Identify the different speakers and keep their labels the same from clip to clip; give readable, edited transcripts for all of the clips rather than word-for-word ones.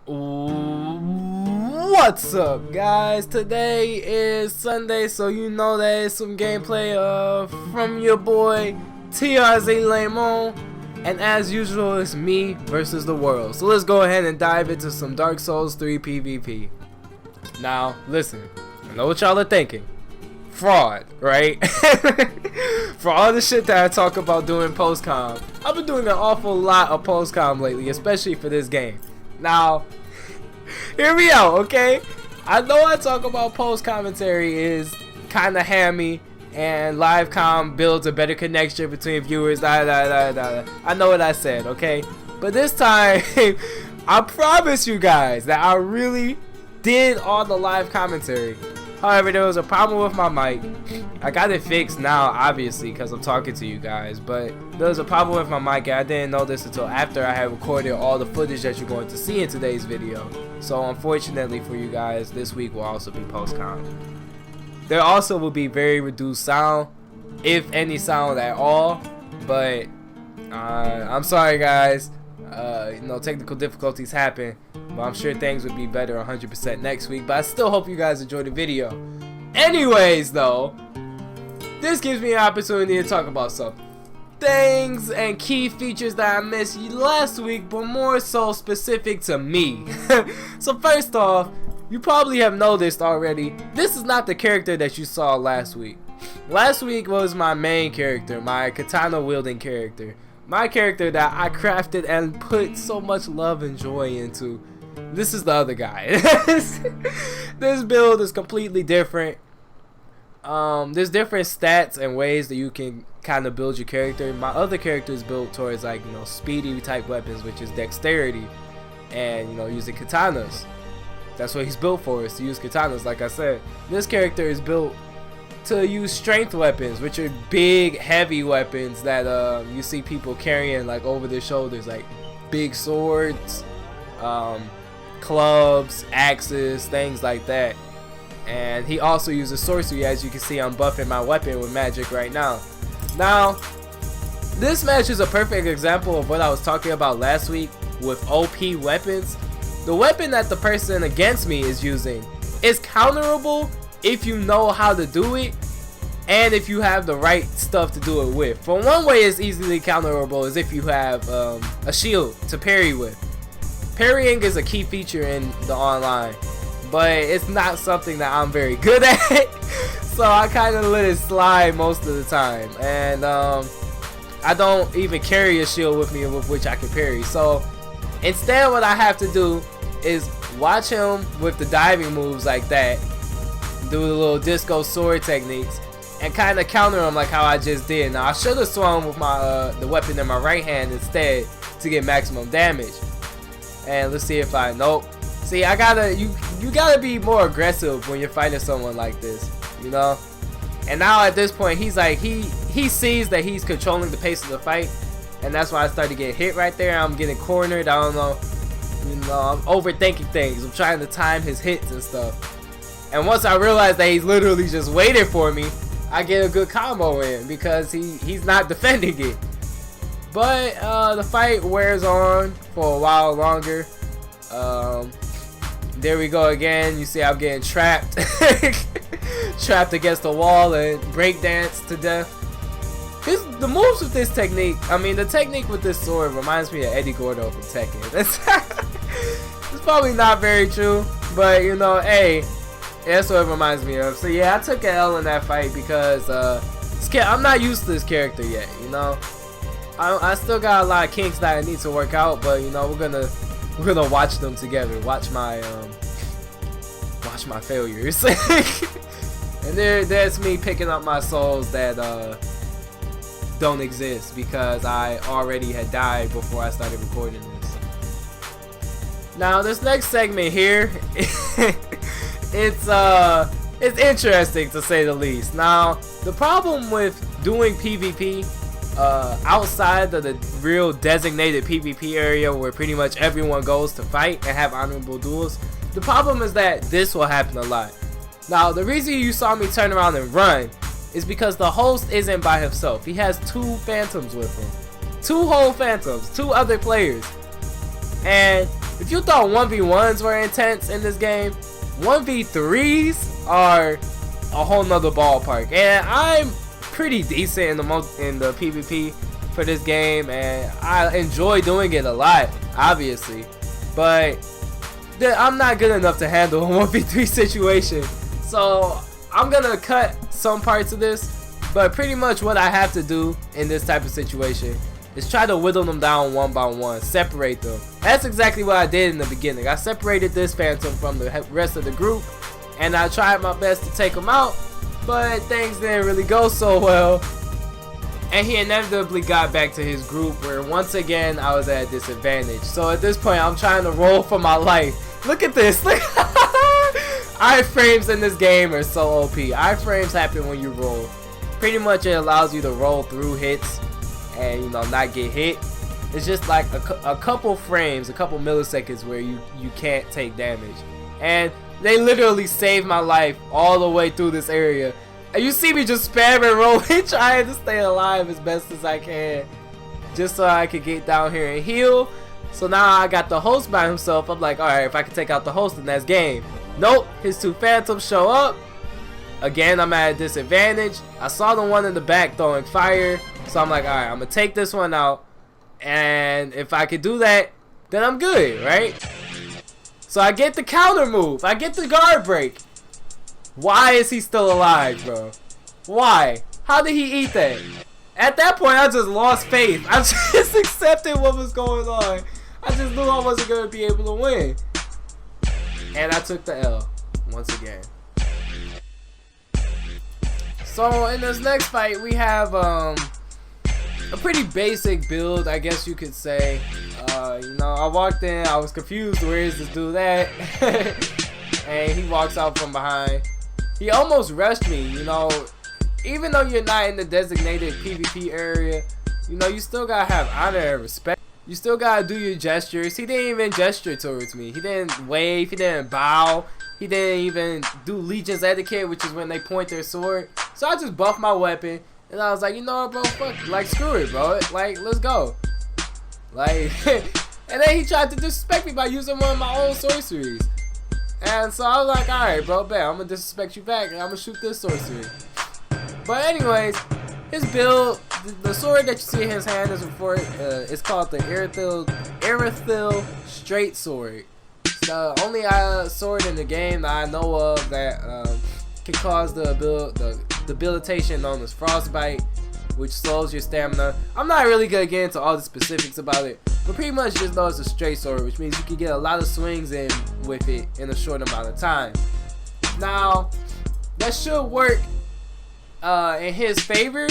Speaker 1: What's up, guys? Today is Sunday, so you know that it's some gameplay from your boy TRZ Lemon, and as usual it's me versus the world. So let's go ahead and dive into some Dark Souls 3 PvP. Now listen, I know what y'all are thinking. Fraud, right? For all the shit that I talk about doing post-com, I've been doing an awful lot of post-com lately, especially for this game. Now, hear me out, okay? I know I talk about post-commentary is kind of hammy and live com builds a better connection between viewers, I know what I said, okay? But this time, I promise you guys that I really did all the live commentary. However, there was a problem with my mic. I got it fixed now, obviously, because I'm talking to you guys. But there was a problem with my mic, and I didn't know this until after I had recorded all the footage that you're going to see in today's video. So, unfortunately for you guys, this week will also be post-con. There also will be very reduced sound, if any sound at all. But, I'm sorry, guys. Technical difficulties happen. But I'm sure things would be better 100% next week. But I still hope you guys enjoyed the video. Anyways, though, this gives me an opportunity to talk about some things and key features that I missed last week, but more so specific to me. So first off, you probably have noticed already, this is not the character that you saw last week. Last week was my main character, my katana wielding character. My character that I crafted and put so much love and joy into. This is the other guy. This build is completely different. There's different stats and ways that you can kind of build your character. My other character is built towards speedy type weapons, which is dexterity, and using katanas. That's what he's built for, is to use katanas. Like I said, this character is built to use strength weapons, which are big, heavy weapons that you see people carrying over their shoulders, like big swords, clubs, axes, things like that. And he also uses sorcery. As you can see, I'm buffing my weapon with magic right now. Now, this match is a perfect example of what I was talking about last week with OP weapons. The weapon that the person against me is using is counterable if you know how to do it and if you have the right stuff to do it with. For one way, it's easily counterable is if you have a shield to parry with. Parrying is a key feature in the online, but it's not something that I'm very good at. So I kind of let it slide most of the time, and I don't even carry a shield with me with which I can parry. So instead, what I have to do is watch him with the diving moves like that, do the little disco sword techniques, and kind of counter him like how I just did. Now I should have swung with my the weapon in my right hand instead to get maximum damage. And let's see if nope. See, you gotta be more aggressive when you're fighting someone like this, And now at this point, he's like he sees that he's controlling the pace of the fight, and that's why I started getting hit right there. I'm getting cornered. I don't know, I'm overthinking things. I'm trying to time his hits and stuff. And once I realize that he's literally just waiting for me, I get a good combo in because he's not defending it. But the fight wears on for a while longer. There we go again. You see I'm getting trapped. Trapped against the wall and breakdance to death. The moves with this technique, the technique with this sword reminds me of Eddie Gordo from Tekken. It's probably not very true, but hey, that's what it reminds me of. So yeah, I took an L in that fight because I'm not used to this character yet, I still got a lot of kinks that I need to work out, but we're gonna watch them together. Watch my failures. And there's me picking up my souls that don't exist because I already had died before I started recording this. Now this next segment here, it's interesting to say the least. Now the problem with doing PvP outside of the real designated PvP area where pretty much everyone goes to fight and have honorable duels, the problem is that this will happen a lot. Now the reason you saw me turn around and run is because the host isn't by himself. He has 2 phantoms with him. 2 whole phantoms, 2 other players. And if you thought 1v1s were intense in this game, 1v3s are a whole nother ballpark. And I'm pretty decent in the PvP for this game, and I enjoy doing it a lot, obviously. But I'm not good enough to handle a 1v3 situation. So I'm gonna cut some parts of this, but pretty much what I have to do in this type of situation is try to whittle them down one by one, separate them. That's exactly what I did in the beginning. I separated this Phantom from the rest of the group, and I tried my best to take him out, but things didn't really go so well. And he inevitably got back to his group, where once again I was at a disadvantage. So at this point I'm trying to roll for my life. Look at this. Look. Iframes in this game are so OP. Iframes happen when you roll. Pretty much it allows you to roll through hits and, you know, not get hit. It's just like a couple frames, a couple milliseconds where you can't take damage. And they literally saved my life all the way through this area. And you see me just spamming rolling, trying to stay alive as best as I can, just so I could get down here and heal. So now I got the host by himself. I'm like, alright, if I can take out the host, then that's game. Nope, his two Phantoms show up. Again, I'm at a disadvantage. I saw the one in the back throwing fire, so I'm like, alright, I'm gonna take this one out. And if I could do that, then I'm good, right? So I get the counter move. I get the guard break. Why is he still alive, bro? Why? How did he eat that? At that point, I just lost faith. I just accepted what was going on. I just knew I wasn't going to be able to win. And I took the L once again. So in this next fight, we have a pretty basic build, I guess you could say. You know, I walked in, I was confused. Where is this dude at? And he walks out from behind. He almost rushed me, you know. Even though you're not in the designated PvP area, you know, you still gotta have honor and respect. You still gotta do your gestures. He didn't even gesture towards me. He didn't wave. He didn't bow. He didn't even do Legion's etiquette, which is when they point their sword. So I just buffed my weapon, and I was like, you know what, bro, fuck, like, screw it, bro. Like, let's go. Like, and then he tried to disrespect me by using one of my own sorceries. And so I was like, alright, bro, bet I'm gonna disrespect you back, and I'm gonna shoot this sorcery. But anyways, his build, the sword that you see in his hand is it's called the Erithil Straight Sword. It's the only sword in the game that I know of that can cause the debilitation known as Frostbite, which slows your stamina. I'm not really gonna get into all the specifics about it, but pretty much just know it's a straight sword, which means you can get a lot of swings in with it in a short amount of time. Now, that should work in his favor,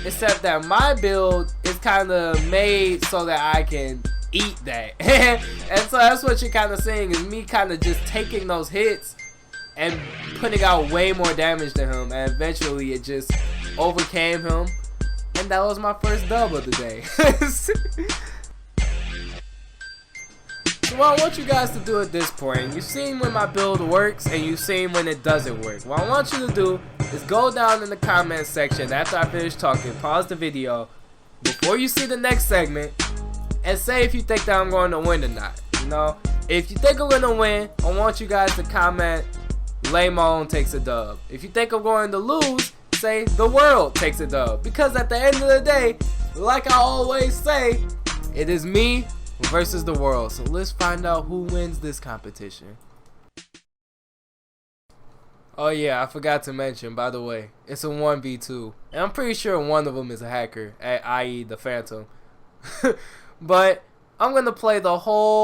Speaker 1: except that my build is kind of made so that I can eat that. And so that's what you're kind of seeing, is me kind of just taking those hits and putting out way more damage than him, and eventually it just overcame him, and that was my first dub of the day. So what I want you guys to do at this point, you've seen when my build works and you've seen when it doesn't work. What I want you to do is go down in the comment section after I finish talking, pause the video before you see the next segment, and say if you think that I'm going to win or not. You know, if you think I'm going to win, I want you guys to comment Lamon takes a dub. If you think I'm going to lose, say the world takes a dub. Because at the end of the day, like I always say, it is me versus the world. So let's find out who wins this competition. Oh yeah, I forgot to mention, by the way, it's a 1v2. And I'm pretty sure one of them is a hacker, i.e. the Phantom. But I'm going to play the whole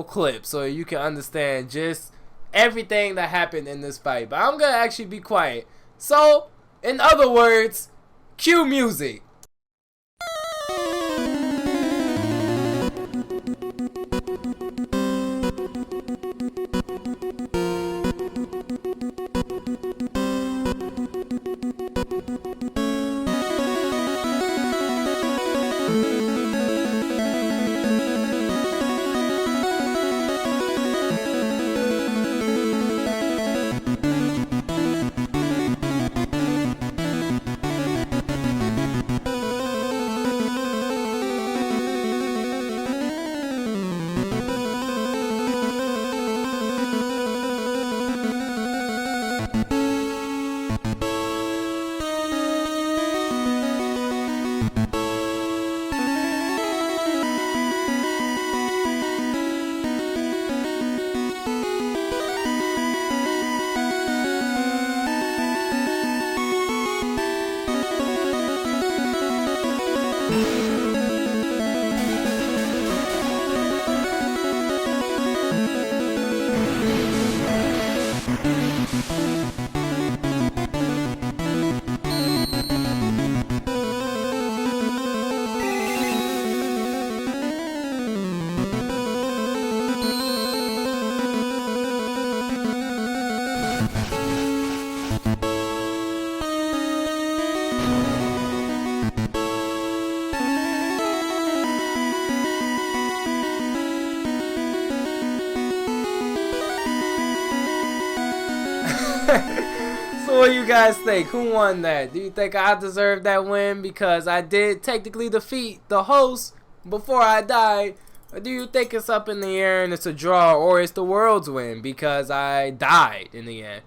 Speaker 1: clip so you can understand just everything that happened in this fight. But I'm going to actually be quiet. So, in other words, cue music. what do you guys think? Who won that? Do you think I deserved that win because I did technically defeat the host before I died? Or do you think it's up in the air and it's a draw, or it's the world's win because I died in the end?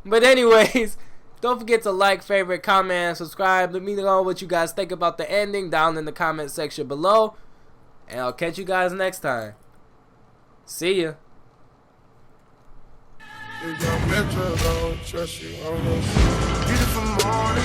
Speaker 1: But anyways, don't forget to like, favorite, comment, and subscribe. Let me know what you guys think about the ending down in the comment section below. And I'll catch you guys next time. See ya. Beautiful morning,